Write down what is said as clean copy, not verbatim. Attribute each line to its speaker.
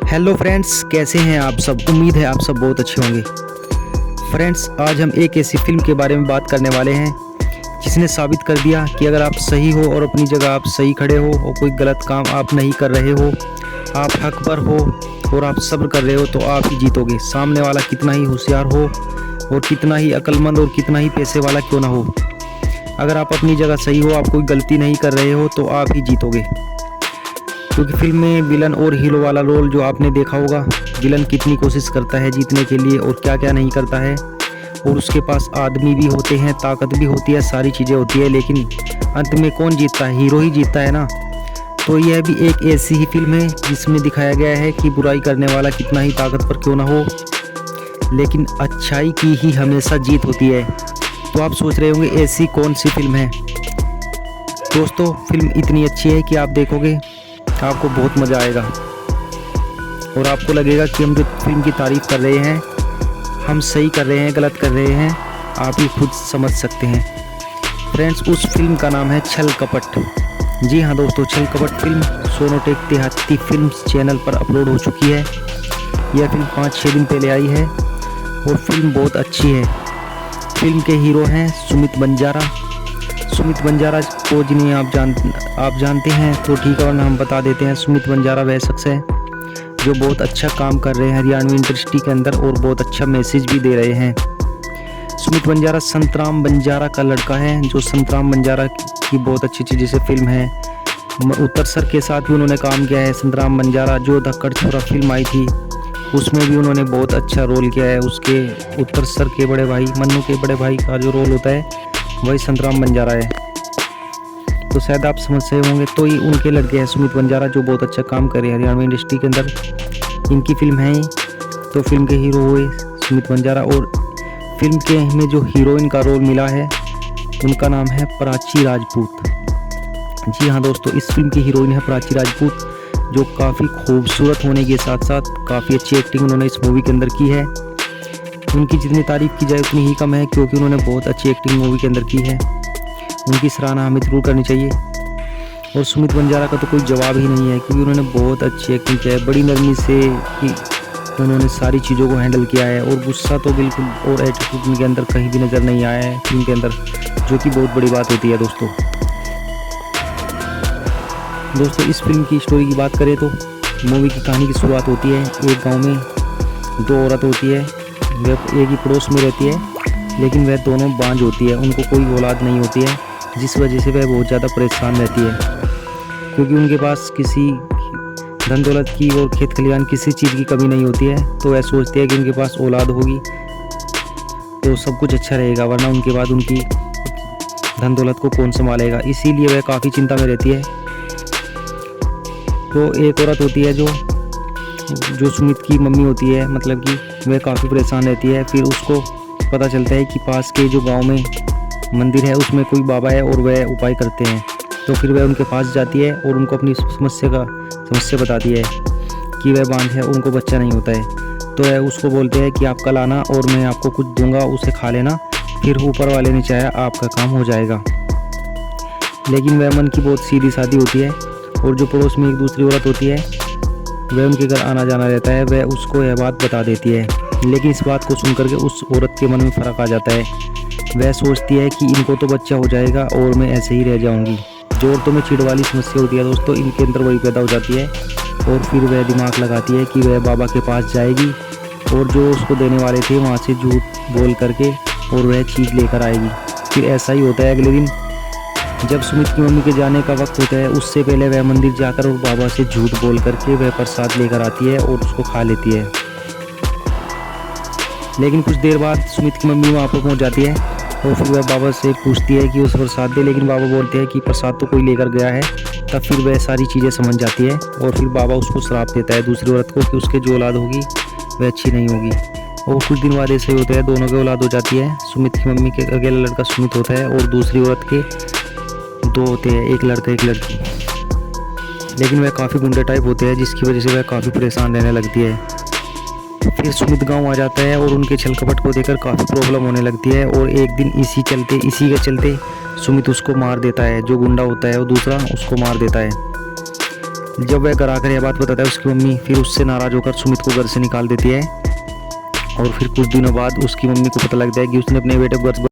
Speaker 1: Hello friends, कैसे हैं आप सब। उम्मीद है आप सब बहुत अच्छे होंगे। फ्रेंड्स, आज हम एक ऐसी फिल्म के बारे में बात करने वाले हैं जिसने साबित कर दिया कि अगर आप सही हो और अपनी जगह आप सही खड़े हो और कोई गलत काम आप नहीं कर रहे हो, आप हक पर हो और आप सब्र कर रहे हो तो आप ही जीतोगे। सामने वाला कितना ही होशियार हो और कितना ही अक्लमंद और कितना ही पैसे वाला क्यों ना हो, अगर आप अपनी जगह सही हो, आप कोई गलती नहीं कर रहे हो तो आप ही जीतोगे। क्योंकि फिल्म में विलन और हीरो वाला रोल जो आपने देखा होगा, विलन कितनी कोशिश करता है जीतने के लिए और क्या क्या नहीं करता है, और उसके पास आदमी भी होते हैं, ताकत भी होती है, सारी चीज़ें होती है, लेकिन अंत में कौन जीतता है? हीरो ही जीतता है ना। तो यह भी एक ऐसी ही फिल्म है जिसमें दिखाया गया है कि बुराई करने वाला कितना ही ताकतवर क्यों ना हो, लेकिन अच्छाई की ही हमेशा जीत होती है। तो आप सोच रहे होंगे ऐसी कौन सी फिल्म है। दोस्तों, फिल्म इतनी अच्छी है कि आप देखोगे आपको बहुत मज़ा आएगा और आपको लगेगा कि हम जो फिल्म की तारीफ़ कर रहे हैं, हम सही कर रहे हैं गलत कर रहे हैं, आप ही खुद समझ सकते हैं। फ्रेंड्स, उस फिल्म का नाम है छल कपट। जी हाँ दोस्तों, छल कपट फिल्म सोनोटेक देहाती फिल्म्स चैनल पर अपलोड हो चुकी है। यह फिल्म 5-6 दिन पहले आई है और फिल्म बहुत अच्छी है। फिल्म के हीरो हैं सुमित बंजारा। सुमित बंजारा को जिन्हें आप जानते हैं तो ठीक है, वरना हम बता देते हैं। सुमित बंजारा वह शख्स है जो बहुत अच्छा काम कर रहे हैं हरियाणवी इंडस्ट्री के अंदर और बहुत अच्छा मैसेज भी दे रहे हैं। सुमित बंजारा संतराम बंजारा का लड़का है, जो संतराम बंजारा की बहुत अच्छी जैसे फिल्म है। उत्तर सर के साथ भी उन्होंने काम किया है। संतराम बंजारा जो धक्कड़ छोरा फिल्म आई थी, उसमें भी उन्होंने बहुत अच्छा रोल किया है। उसके उत्तर सर के बड़े भाई, मन्नू के बड़े भाई का जो रोल होता है वही संतराम बंजारा है। तो शायद आप समझ रहे होंगे, तो ये उनके लड़के हैं सुमित बंजारा, जो बहुत अच्छा काम कर रहे हैं हरियाणवी इंडस्ट्री के अंदर। इनकी फिल्म है। तो फिल्म के हीरो हुए सुमित बंजारा और फिल्म के में जो हीरोइन का रोल मिला है उनका नाम है प्राची राजपूत। जी हाँ दोस्तों, इस फिल्म की हीरोइन है प्राची राजपूत, जो काफ़ी खूबसूरत होने के साथ साथ काफ़ी अच्छी एक्टिंग उन्होंने इस मूवी के अंदर की है। उनकी जितनी तारीफ़ की जाए उतनी ही कम है, क्योंकि उन्होंने बहुत अच्छी एक्टिंग मूवी के अंदर की है। उनकी सराहना हमें जरूर करनी चाहिए। और सुमित बंजारा का तो कोई जवाब ही नहीं है, क्योंकि उन्होंने बहुत अच्छी एक्टिंग की है। बड़ी नरमी से उन्होंने सारी चीज़ों को हैंडल किया है और गुस्सा तो बिल्कुल और एटीट्यूड उनके अंदर कहीं भी नज़र नहीं आया है फिल्म के अंदर, जो कि बहुत बड़ी बात होती है। दोस्तों, इस फिल्म की स्टोरी की बात करें तो मूवी की कहानी की शुरुआत होती है। एक गाँव में 2 औरत होती है, वह एक ही पड़ोस में रहती है, लेकिन वह दोनों बांझ होती है, उनको कोई औलाद नहीं होती है, जिस वजह से वह बहुत ज़्यादा परेशान रहती है। क्योंकि उनके पास किसी धन दौलत की और खेत खलिहान किसी चीज़ की कमी नहीं होती है, तो वह सोचती है कि उनके पास औलाद होगी तो सब कुछ अच्छा रहेगा, वरना उनके बाद उनकी धन दौलत को कौन संभालेगा। इसीलिए वह काफ़ी चिंता में रहती है। तो एक औरत होती है जो सुमित की मम्मी होती है, मतलब कि वह काफ़ी परेशान रहती है। फिर उसको पता चलता है कि पास के जो गांव में मंदिर है उसमें कोई बाबा है और वह उपाय करते हैं। तो फिर वह उनके पास जाती है और उनको अपनी समस्या बताती है कि वह बांझ है, उनको बच्चा नहीं होता है। तो वह उसको बोलते हैं कि आप कल आना और मैं आपको कुछ दूंगा, उसे खा लेना, फिर ऊपर वाले ने चाहा आपका काम हो जाएगा। लेकिन वह मन की बहुत सीधी सादी होती है और जो पड़ोस में एक दूसरी औरत होती है, वह उनके घर आना जाना रहता है, वह उसको यह बात बता देती है। लेकिन इस बात को सुनकर के उस औरत के मन में फ़र्क आ जाता है। वह सोचती है कि इनको तो बच्चा हो जाएगा और मैं ऐसे ही रह जाऊंगी। जो औरतों में चिढ़ वाली समस्या होती है दोस्तों, इनके अंदर वही पैदा हो जाती है। और फिर वह दिमाग लगाती है कि वह बाबा के पास जाएगी और जो उसको देने वाले थे वहाँ से झूठ बोल करके और वह चीज़ लेकर आएगी। फिर ऐसा ही होता है। अगले दिन जब सुमित की मम्मी के जाने का वक्त होता है, उससे पहले वह मंदिर जाकर और बाबा से झूठ बोल करके वह प्रसाद लेकर आती है और उसको खा लेती है। लेकिन कुछ देर बाद सुमित की मम्मी वहाँ पर पहुँच जाती है और फिर वह बाबा से पूछती है कि उस प्रसाद दे, लेकिन बाबा बोलते हैं कि प्रसाद तो कोई लेकर गया है। तब फिर वह सारी चीज़ें समझ जाती है और फिर बाबा उसको श्राप देता है दूसरी औरत को कि उसके जो औलाद होगी वह अच्छी नहीं होगी। और कुछ दिन बाद ऐसे ही होता है, दोनों की औलाद हो जाती है। सुमित की मम्मी के अकेला लड़का सुमित होता है और दूसरी औरत के 2 होते हैं, एक लड़का एक लड़की। लेकिन वह काफ़ी गुंडे टाइप होते हैं, जिसकी वजह से वह काफ़ी परेशान रहने लगती है। फिर सुमित गांव आ जाता है और उनके छल कपट को देखकर काफ़ी प्रॉब्लम होने लगती है। और एक दिन इसी के चलते सुमित उसको मार देता है। जो गुंडा होता है वो दूसरा उसको मार देता है। जब वह घर आकर यह बात बताता है उसकी मम्मी फिर उससे नाराज़ होकर सुमित को घर से निकाल देती है। और फिर कुछ दिनों बाद उसकी मम्मी को पता लगता है कि उसने अपने बेटे को घर